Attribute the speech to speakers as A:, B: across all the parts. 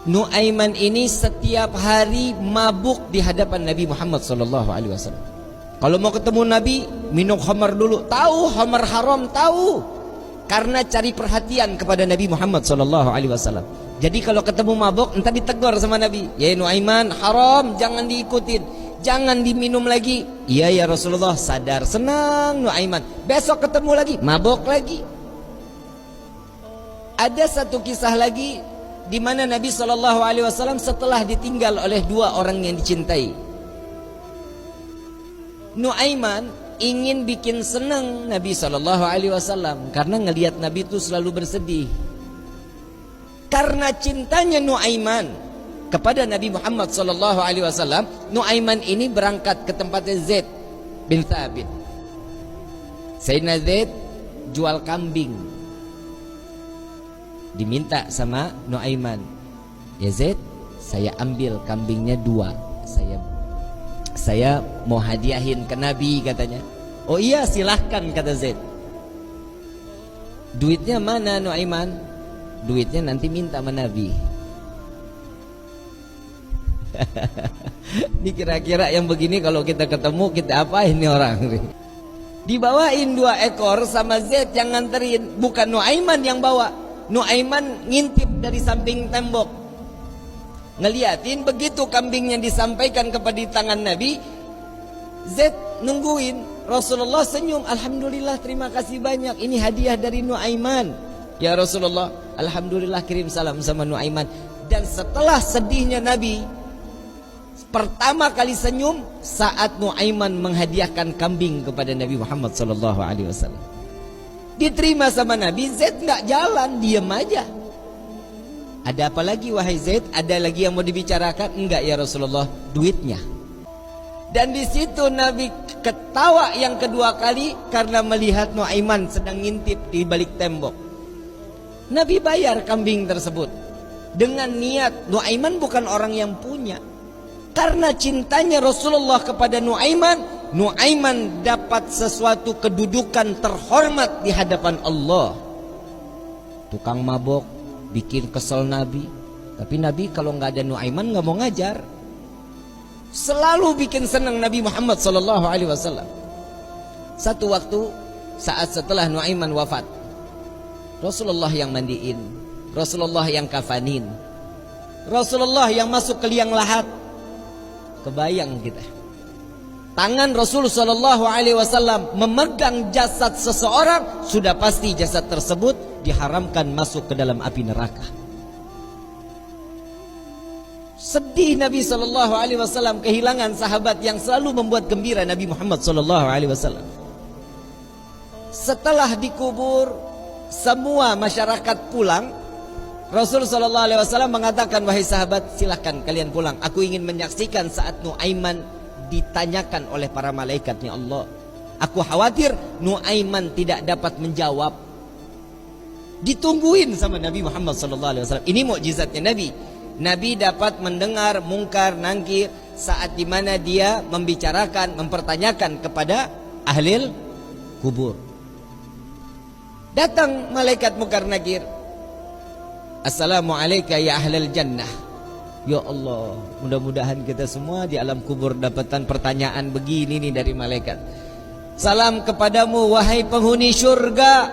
A: Nuaiman ini setiap hari mabuk di hadapan Nabi Muhammad SAW. Kalau mau ketemu Nabi, minum khamar dulu. Tahu khamar haram, tahu. Karena cari perhatian kepada Nabi Muhammad SAW. Jadi kalau ketemu mabuk, entah ditegur sama Nabi. Ya Nuaiman, haram, jangan diikutin, jangan diminum lagi. Iya ya Rasulullah, sadar, senang Nuaiman. Besok ketemu lagi, mabuk lagi. Ada satu kisah lagi di mana Nabi SAW setelah ditinggal oleh dua orang yang dicintai. Nuaiman ingin bikin senang Nabi SAW karena ngelihat Nabi itu selalu bersedih. Karena cintanya Nuaiman kepada Nabi Muhammad SAW, Nuaiman ini berangkat ke tempatnya Zaid bin Thabit. Sayyidina Zaid jual kambing. Diminta sama Nuaiman, ya Zaid, saya ambil kambingnya 2, saya mau hadiahin ke Nabi katanya. Oh iya silahkan kata Zaid. Duitnya mana Nuaiman? Duitnya nanti minta sama Nabi. Ini kira-kira yang begini kalau kita ketemu kita apain nih orang? Dibawain 2 ekor sama Zaid yang nganterin, bukan Nuaiman yang bawa. Nuaiman ngintip dari samping tembok, ngeliatin begitu kambingnya disampaikan kepada tangan Nabi. Zaid nungguin. Rasulullah senyum, alhamdulillah, terima kasih banyak, ini hadiah dari Nuaiman. Ya Rasulullah, alhamdulillah, kirim salam sama Nuaiman. Dan setelah sedihnya Nabi, pertama kali senyum saat Nuaiman menghadiahkan kambing kepada Nabi Muhammad SAW. Diterima sama Nabi. Zaid nggak jalan, diam aja. Ada apa lagi wahai Zaid? Ada lagi yang mau dibicarakan? Enggak ya Rasulullah, duitnya. Dan di situ Nabi ketawa yang kedua kali karena melihat Nuaiman sedang ngintip di balik tembok. Nabi bayar kambing tersebut dengan niat Nuaiman bukan orang yang punya. Karena cintanya Rasulullah kepada Nuaiman, Nuaiman dapat sesuatu kedudukan terhormat di hadapan Allah. Tukang mabok bikin kesel Nabi, tapi Nabi kalau nggak ada Nuaiman nggak mau ngajar. Selalu bikin senang Nabi Muhammad SAW. Satu waktu saat setelah Nuaiman wafat, Rasulullah yang mandiin, Rasulullah yang kafanin, Rasulullah yang masuk ke liang lahat. Kebayang kita, tangan Rasulullah SAW memegang jasad seseorang, sudah pasti jasad tersebut diharamkan masuk ke dalam api neraka. Sedih Nabi SAW kehilangan sahabat yang selalu membuat gembira Nabi Muhammad SAW. Setelah dikubur, semua masyarakat pulang. Rasul SAW mengatakan, wahai sahabat, silahkan kalian pulang. Aku ingin menyaksikan saat Nuaiman ditanyakan oleh para malaikatnya Allah. Aku khawatir Nuaiman tidak dapat menjawab. Ditungguin sama Nabi Muhammad SAW. Ini mukjizatnya Nabi. Nabi dapat mendengar mungkar nangkir saat dimana dia membicarakan, mempertanyakan kepada ahli kubur. Datang malaikat mungkar nakir. Assalamualaikum ya ahlal jannah. Ya Allah, mudah-mudahan kita semua di alam kubur dapatan pertanyaan begini nih dari malaikat. Salam kepadamu wahai penghuni syurga.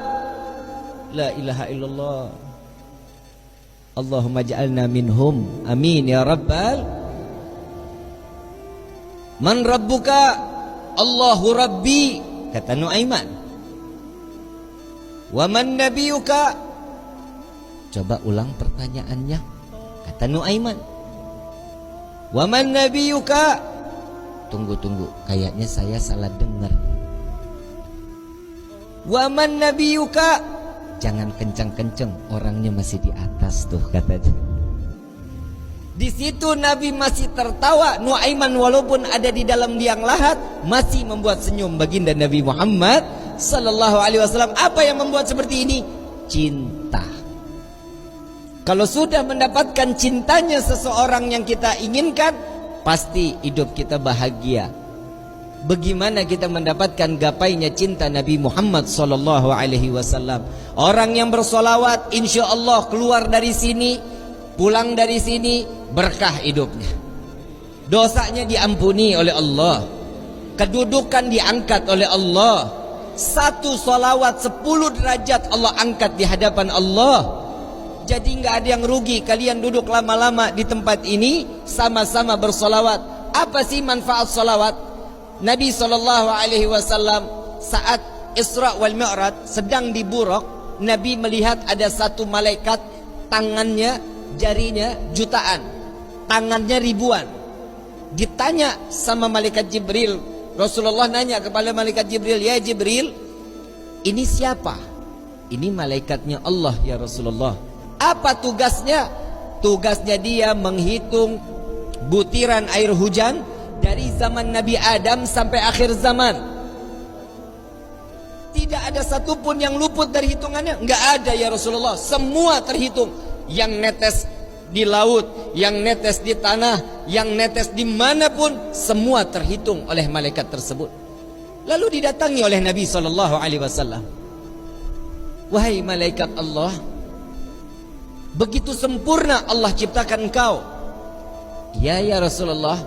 A: La ilaha illallah. Allahumma ja'alna minhum. Amin ya rabbal. Man rabbuka? Allahu rabbi, kata Nuaiman. Wa man nabiyuka? Coba ulang pertanyaannya, kata Nuaiman. Wa man nabiyuka? Tunggu, kayaknya saya salah dengar. Wa man nabiyuka? Jangan kencang-kencang, orangnya masih di atas tuh, kata dia. Di situ Nabi masih tertawa. Nuaiman walaupun ada di dalam liang lahat masih membuat senyum baginda Nabi Muhammad SAW. Apa yang membuat seperti ini? Cinta. Kalau sudah mendapatkan cintanya seseorang yang kita inginkan, pasti hidup kita bahagia. Bagaimana kita mendapatkan gapainya cinta Nabi Muhammad SAW? Orang yang bersolawat, insya Allah keluar dari sini pulang dari sini berkah hidupnya, dosanya diampuni oleh Allah, kedudukan diangkat oleh Allah. Satu salawat 10 derajat Allah angkat di hadapan Allah. Jadi nggak ada yang rugi. Kalian duduk lama-lama di tempat ini sama-sama bersolawat. Apa sih manfaat solawat? Nabi SAW saat Isra wal Mi'raj sedang di Buraq, Nabi melihat ada satu malaikat, tangannya, jarinya jutaan, tangannya ribuan. Ditanya sama malaikat Jibril, Rasulullah nanya kepada malaikat Jibril, "Ya Jibril, ini siapa?" "Ini malaikatnya Allah ya Rasulullah." "Apa tugasnya?" "Tugasnya dia menghitung butiran air hujan dari zaman Nabi Adam sampai akhir zaman. Tidak ada satupun yang luput dari hitungannya." "Enggak ada ya Rasulullah, semua terhitung. Yang netes di laut, yang netes di tanah, yang netes dimanapun, semua terhitung oleh malaikat tersebut." Lalu didatangi oleh Nabi SAW. "Wahai malaikat Allah, begitu sempurna Allah ciptakan engkau." "Ya ya Rasulullah,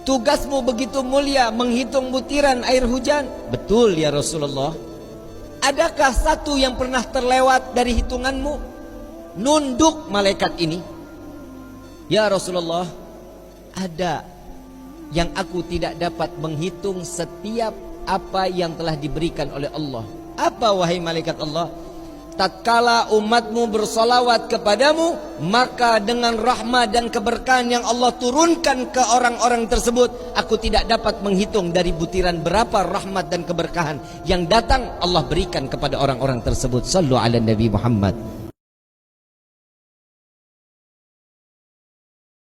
A: tugasmu begitu mulia menghitung butiran air hujan." "Betul ya Rasulullah." "Adakah satu yang pernah terlewat dari hitunganmu?" Nunduk malaikat ini, "Ya Rasulullah, ada yang aku tidak dapat menghitung setiap apa yang telah diberikan oleh Allah." "Apa wahai malaikat Allah?" "Tatkala umatmu bersolawat kepadamu, maka dengan rahmat dan keberkahan yang Allah turunkan ke orang-orang tersebut, aku tidak dapat menghitung dari butiran berapa rahmat dan keberkahan yang datang Allah berikan kepada orang-orang tersebut." Sallu ala Nabi Muhammad.